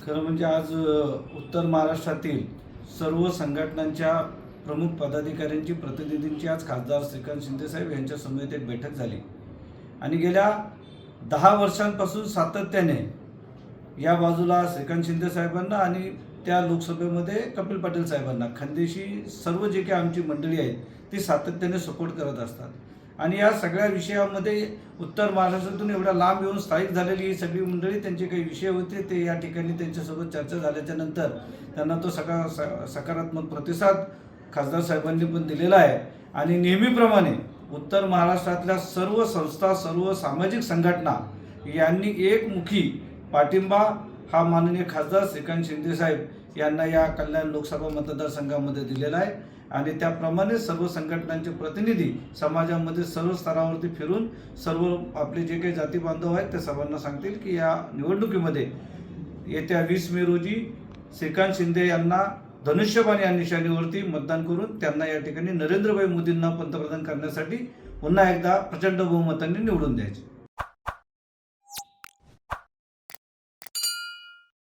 खरं म्हणजे आज उत्तर महाराष्ट्रातील सर्व संघटनांच्या प्रमुख पदाधिकाऱ्यांची प्रतिनिधींची आज खासदार श्रीकांत शिंदेसाहेब यांच्या समवेत एक बैठक झाली आणि गेल्या 10 वर्षांपासून सातत्याने या बाजूला श्रीकांत शिंदेसाहेबांना आणि त्या लोकसभेमध्ये कपिल पाटील साहेबांना खानदेशी सर्व जे काही आमची मंडळी आहेत ती सातत्याने सपोर्ट करत असतात आणि या सगळ्या विषयामध्ये उत्तर महाराष्ट्रातून एवढ्या लांब येऊन स्थायिक झालेली ही सगळी मंडळी त्यांचे काही विषय होते ते या ठिकाणी त्यांच्यासोबत चर्चा झाल्याच्या नंतर त्यांना तो सकारात्मक प्रतिसाद खासदार साहेबांनी पण दिलेला आहे आणि नेहमीप्रमाणे उत्तर महाराष्ट्रातल्या सर्व संस्था सर्व सामाजिक संघटना यांनी एकमुखी पाठिंबा हा माननीय खासदार श्रीकांत शिंदेसाहेब यांना या कल्याण लोकसभा मतदारसंघामध्ये दिलेला आहे आणि त्याप्रमाणे सर्व संघटनांचे प्रतिनिधी समाजामध्ये सर्व स्तरावरती फिरून सर्व आपले जे काही जाती बांधव आहेत त्या सर्वांना सांगतील की या निवडणुकीमध्ये येत्या 20 मे रोजी श्रीकांत शिंदे यांना धनुष्यबाण या निशाणीवरती मतदान करून त्यांना या ठिकाणी नरेंद्रभाई मोदींना पंतप्रधान करण्यासाठी पुन्हा एकदा प्रचंड बहुमतांनी निवडून द्यायचे.